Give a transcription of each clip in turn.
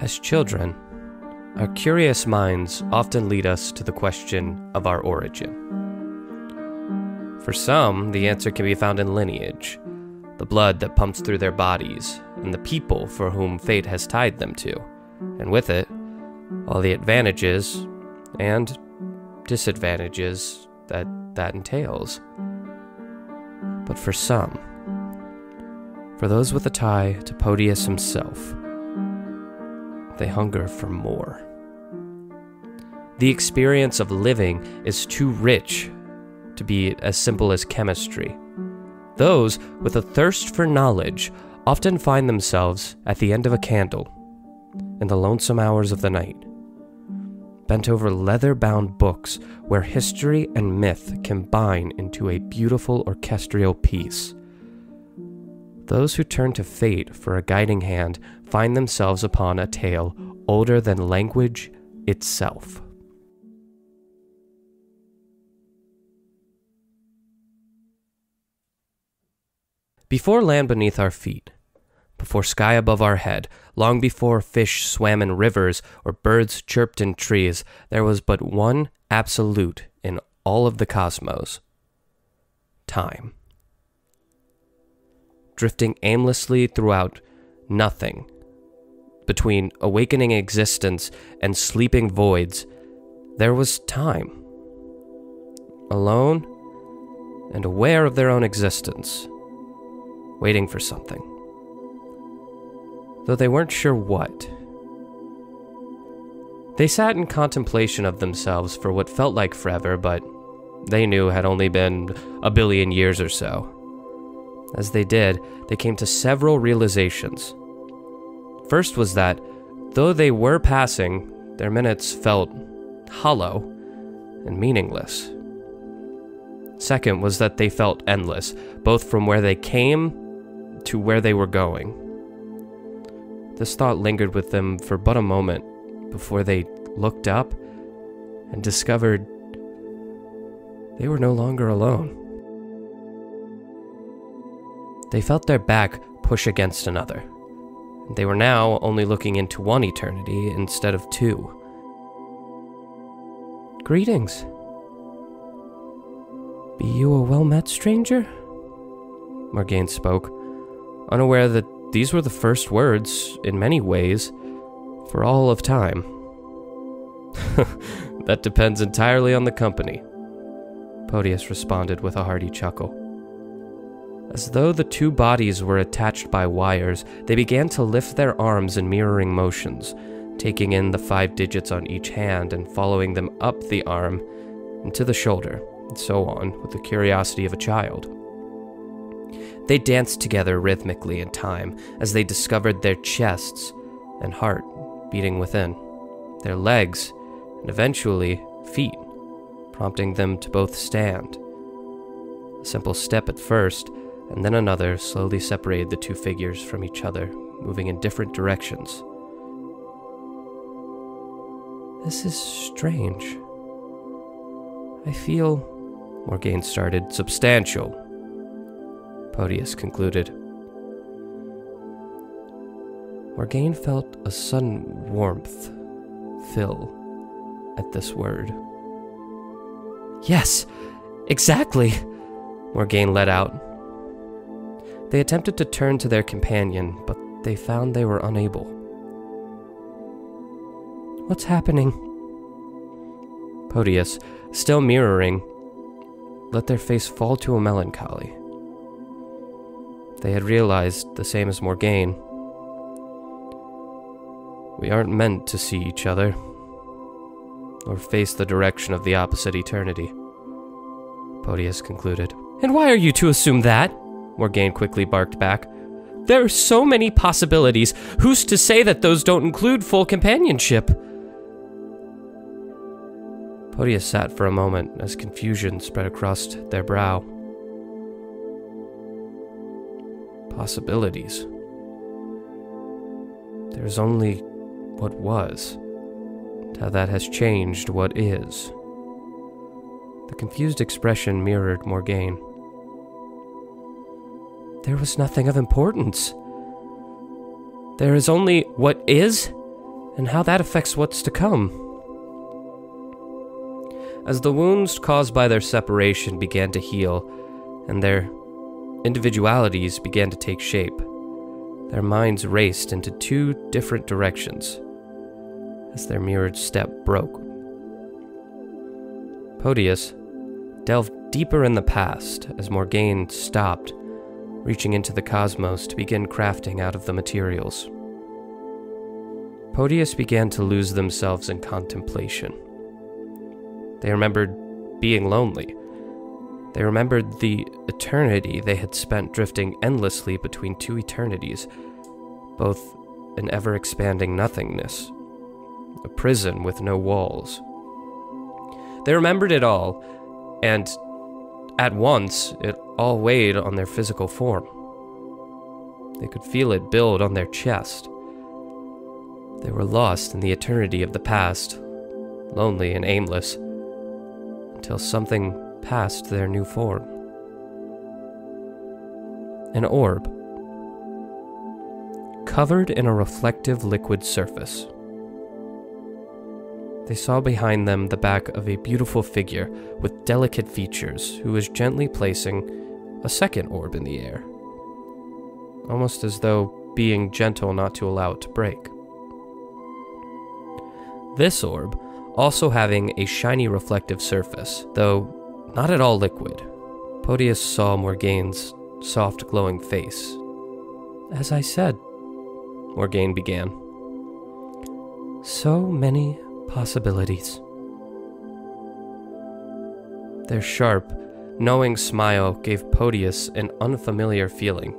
As children, our curious minds often lead us to the question of our origin. For some, the answer can be found in lineage, the blood that pumps through their bodies, and the people for whom fate has tied them to, and with it, all the advantages and disadvantages that entails. But for some, for those with a tie to Proteus himself, they hunger for more. The experience of living is too rich to be as simple as chemistry. Those with a thirst for knowledge often find themselves at the end of a candle in the lonesome hours of the night, bent over leather-bound books where history and myth combine into a beautiful orchestral piece. Those who turn to fate for a guiding hand find themselves upon a tale older than language itself. Before land beneath our feet, before sky above our head, long before fish swam in rivers or birds chirped in trees, there was but one absolute in all of the cosmos: time. Drifting aimlessly throughout nothing, between awakening existence and sleeping voids, there was time. Alone and aware of their own existence, waiting for something, though they weren't sure what. They sat in contemplation of themselves for what felt like forever, but they knew had only been a billion years or so. As they did, they came to several realizations. First was that, though they were passing, their minutes felt hollow and meaningless. Second was that they felt endless, both from where they came to where they were going. This thought lingered with them for but a moment before they looked up and discovered they were no longer alone. They felt their back push against another. They were now only looking into one eternity instead of two. Greetings. Be you a well-met stranger? Morgaine spoke, unaware that these were the first words, in many ways, for all of time. That depends entirely on the company, Proteus responded with a hearty chuckle. As though the two bodies were attached by wires, they began to lift their arms in mirroring motions, taking in the 5 digits on each hand and following them up the arm into the shoulder, and so on, with the curiosity of a child. They danced together rhythmically in time as they discovered their chests and heart beating within, their legs, and eventually feet, prompting them to both stand. A simple step at first, and then another slowly separated the two figures from each other, moving in different directions. This is strange. I feel, Morgaine started, substantial, Proteus concluded. Morgaine felt a sudden warmth fill at this word. Yes, exactly, Morgaine let out. They attempted to turn to their companion, but they found they were unable. What's happening? Proteus, still mirroring, let their face fall to a melancholy. They had realized the same as Morgaine. We aren't meant to see each other, or face the direction of the opposite eternity, Proteus concluded. And why are you to assume that? Morgaine quickly barked back. There are so many possibilities. Who's to say that those don't include full companionship? Proteus sat for a moment as confusion spread across their brow. Possibilities. There's only what was, and how that has changed what is. The confused expression mirrored Morgaine. There was nothing of importance. There is only what is and how that affects what's to come. As the wounds caused by their separation began to heal, and their individualities began to take shape, their minds raced into two different directions as their mirrored step broke. Podius delved deeper in the past as Morgaine stopped, reaching into the cosmos to begin crafting out of the materials. Podius began to lose themselves in contemplation. They remembered being lonely. They remembered the eternity they had spent drifting endlessly between two eternities, both an ever-expanding nothingness, a prison with no walls. They remembered it all, and at once it all weighed on their physical form. They could feel it build on their chest. They were lost in the eternity of the past, lonely and aimless, until something passed their new form. An orb, covered in a reflective liquid surface. They saw behind them the back of a beautiful figure with delicate features who was gently placing a second orb in the air, almost as though being gentle not to allow it to break. This orb also having a shiny reflective surface, though not at all liquid. Podius saw Morgaine's soft glowing face. "As I said," Morgaine began, "so many possibilities." Their sharp, knowing smile gave Podius an unfamiliar feeling,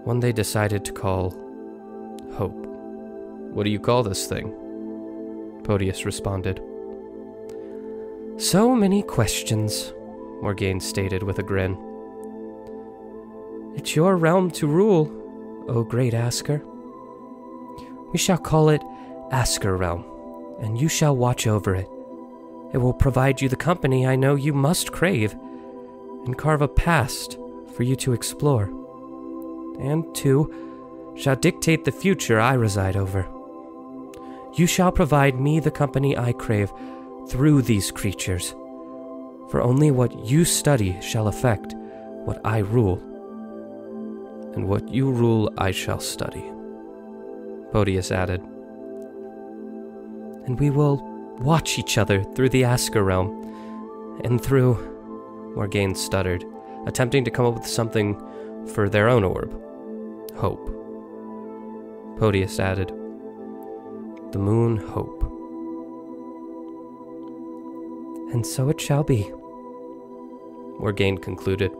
one they decided to call hope. "What do you call this thing?" Podius responded. "So many questions," Morgaine stated with a grin. "It's your realm to rule, O great Asker. We shall call it Asker Realm, and you shall watch over it. It will provide you the company I know you must crave, and carve a past for you to explore, and, too, shall dictate the future I reside over. You shall provide me the company I crave through these creatures, for only what you study shall affect what I rule, and what you rule I shall study," Podius added. "And we will watch each other through the Asker realm, and through," Morgaine stuttered, attempting to come up with something for their own orb. "Hope," Podius added. "The moon Hope." "And so it shall be," Morgaine concluded.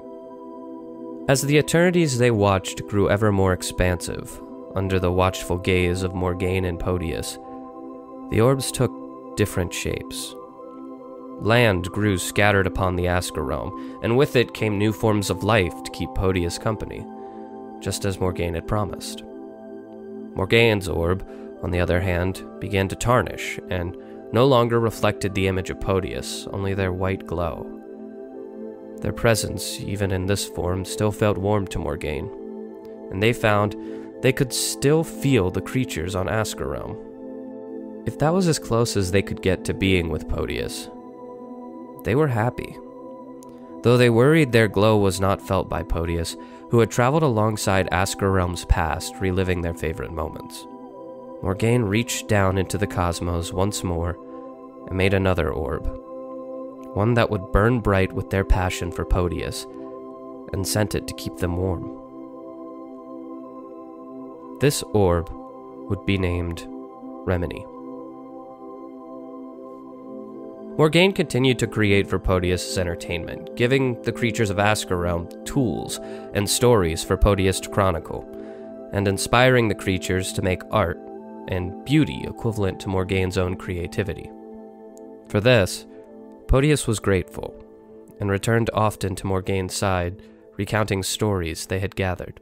As the eternities they watched grew ever more expansive, under the watchful gaze of Morgaine and Podius, the orbs took different shapes. Land grew scattered upon the Asker realm, and with it came new forms of life to keep Podius company, just as Morgaine had promised. Morgaine's orb, on the other hand, began to tarnish, and no longer reflected the image of Podius, only their white glow. Their presence, even in this form, still felt warm to Morgaine, and they found they could still feel the creatures on Asker Realm. If that was as close as they could get to being with Podius, they were happy. Though they worried their glow was not felt by Podius, who had traveled alongside Asker Realm's past, reliving their favorite moments. Morgaine reached down into the cosmos once more and made another orb, one that would burn bright with their passion for Podius, and sent it to keep them warm. This orb would be named Remini. Morgaine continued to create for Podius' entertainment, giving the creatures of Asker Realm tools and stories for Podius to chronicle, and inspiring the creatures to make art and beauty equivalent to Morgaine's own creativity. For this, Podius was grateful, and returned often to Morgaine's side, recounting stories they had gathered.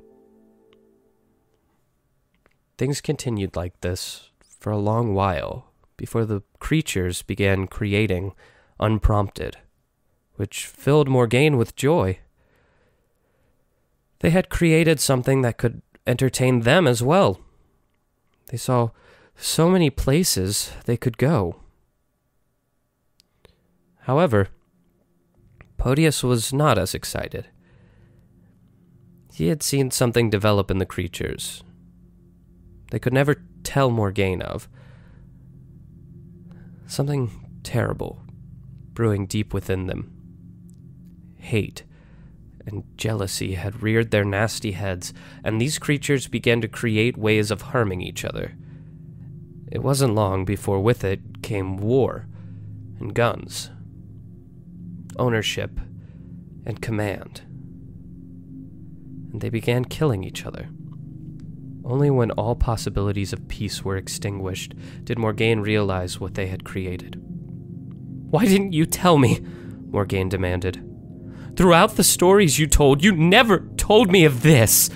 Things continued like this for a long while, before the creatures began creating unprompted, which filled Morgaine with joy. They had created something that could entertain them as well. They saw So many places they could go. However, Podius was not as excited. He had seen something develop in the creatures they could never tell Morgaine of. Something terrible brewing deep within them. Hate and jealousy had reared their nasty heads, and these creatures began to create ways of harming each other. It wasn't long before with it came war and guns, ownership and command. And they began killing each other. Only when all possibilities of peace were extinguished did Morgaine realize what they had created. "Why didn't you tell me?" Morgaine demanded. "Throughout the stories you told, you never told me of this."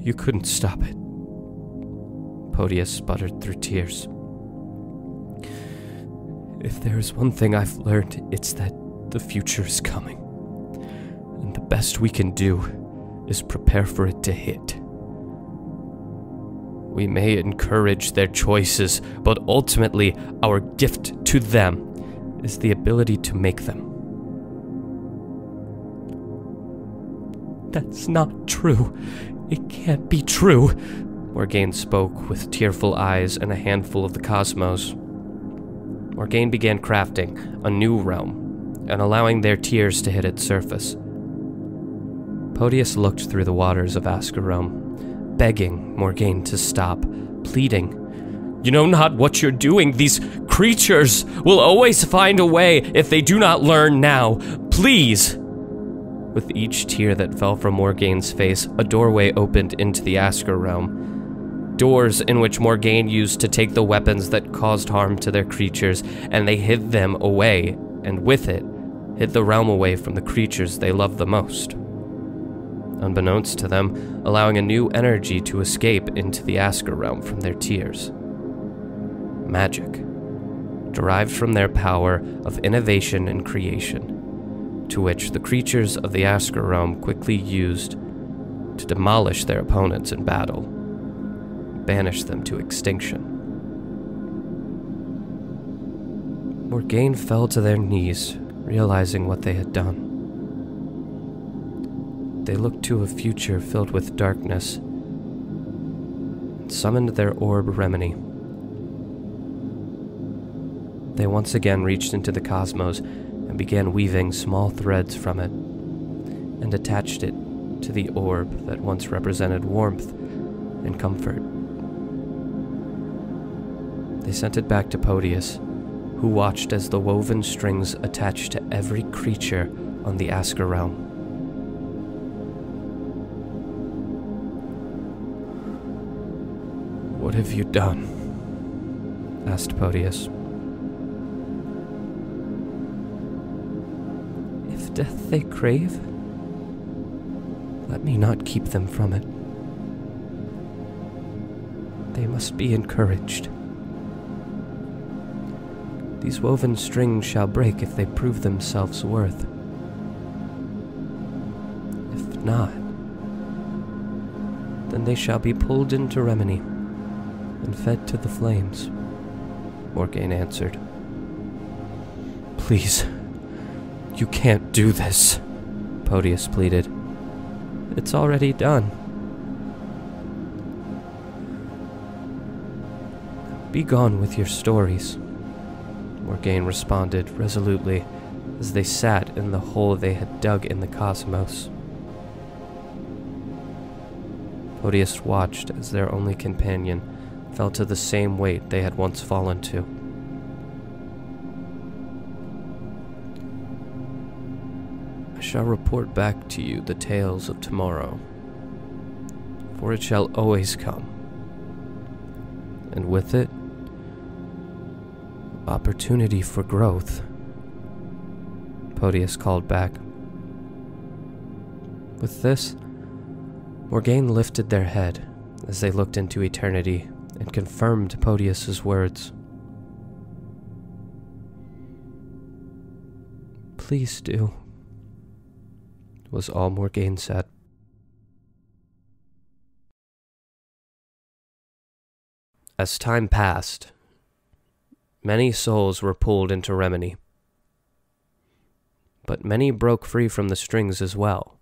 You couldn't stop it," Podius sputtered through tears. "If there is one thing I've learned, it's that the future is coming. And the best we can do is prepare for it to hit. We may encourage their choices, but ultimately our gift to them is the ability to make them." "That's not true. It can't be true." Morgaine spoke with tearful eyes and a handful of the cosmos. Morgaine began crafting a new realm and allowing their tears to hit its surface. Podius looked through the waters of Ascarom, begging Morgaine to stop, pleading, "You know not what you're doing. These creatures will always find a way if they do not learn now. Please!" With each tear that fell from Morgaine's face, a doorway opened into the Asker realm. Doors in which Morgaine used to take the weapons that caused harm to their creatures, and they hid them away, and with it, hid the realm away from the creatures they loved the most. Unbeknownst to them, allowing a new energy to escape into the Asker realm from their tears. Magic, derived from their power of innovation and creation, to which the creatures of the Asker realm quickly used to demolish their opponents in battle, banish them to extinction. Morgaine fell to their knees, realizing what they had done. They looked to a future filled with darkness, and summoned their orb Remini. They once again reached into the cosmos and began weaving small threads from it, and attached it to the orb that once represented warmth and comfort. They sent it back to Podius, who watched as the woven strings attached to every creature on the Asker realm. "What have you done?" asked Podius. "If death they crave, let me not keep them from it. They must be encouraged. These woven strings shall break if they prove themselves worth. If not, then they shall be pulled into Remini and fed to the flames," Morgaine answered. "Please, you can't do this," Podius pleaded. "It's already done. Be gone with your stories," Morgaine responded resolutely as they sat in the hole they had dug in the cosmos. Podius watched as their only companion fell to the same weight they had once fallen to. "I shall report back to you the tales of tomorrow, for it shall always come, and with it, opportunity for growth," Podius called back. With this, Morgaine lifted their head as they looked into eternity and confirmed Podius's words. "Please do," was all Morgaine said. As time passed, many souls were pulled into Remini, but many broke free from the strings as well.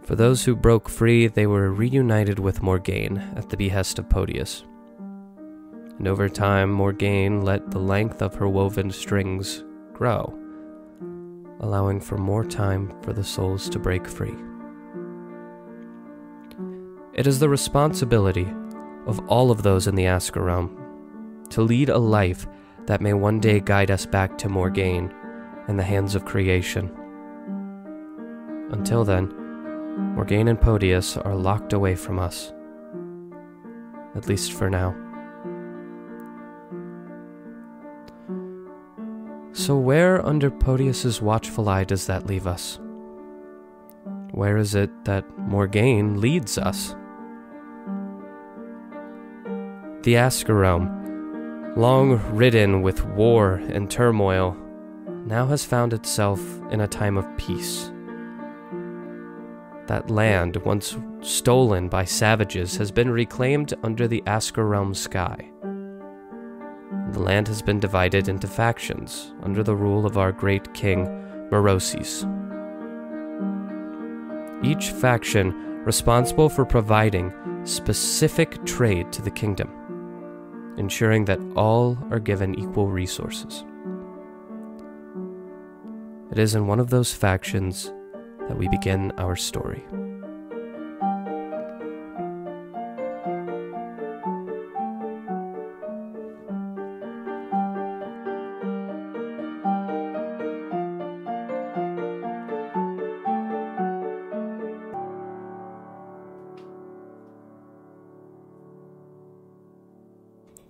For those who broke free, they were reunited with Morgaine at the behest of Podius. And over time, Morgaine let the length of her woven strings grow, allowing for more time for the souls to break free. It is the responsibility of all of those in the Asker realm to lead a life that may one day guide us back to Morgaine in the hands of creation. Until then, Morgaine and Podius are locked away from us, at least for now. So where under Podius's watchful eye does that leave us? Where is it that Morgaine leads us? The Asker realm, long ridden with war and turmoil, now has found itself in a time of peace. That land, once stolen by savages, has been reclaimed under the Asker realm sky. The land has been divided into factions under the rule of our great king, Moroses. Each faction responsible for providing specific trade to the kingdom, ensuring that all are given equal resources. It is in one of those factions that we begin our story.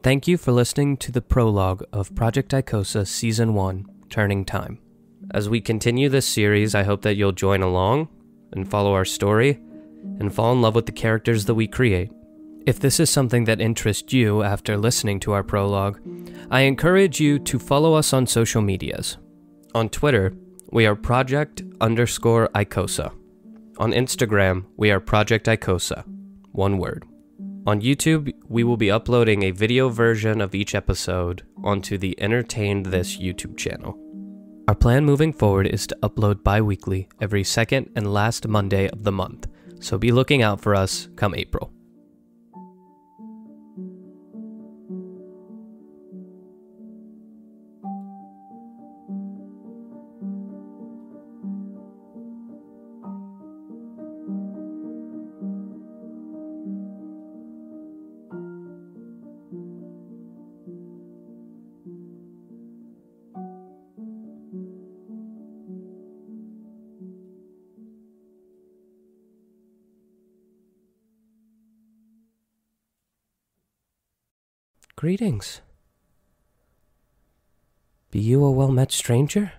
Thank you for listening to the prologue of Project Icosa Season 1, Turning Time. As we continue this series, I hope that you'll join along and follow our story and fall in love with the characters that we create. If this is something that interests you after listening to our prologue, I encourage you to follow us on social medias. On Twitter, we are Project_Icosa. On Instagram, we are Project Icosa, one word. On YouTube, we will be uploading a video version of each episode onto the Entertained This YouTube channel. Our plan moving forward is to upload bi-weekly every second and last Monday of the month, so be looking out for us come April. Greetings. Be you a well-met stranger?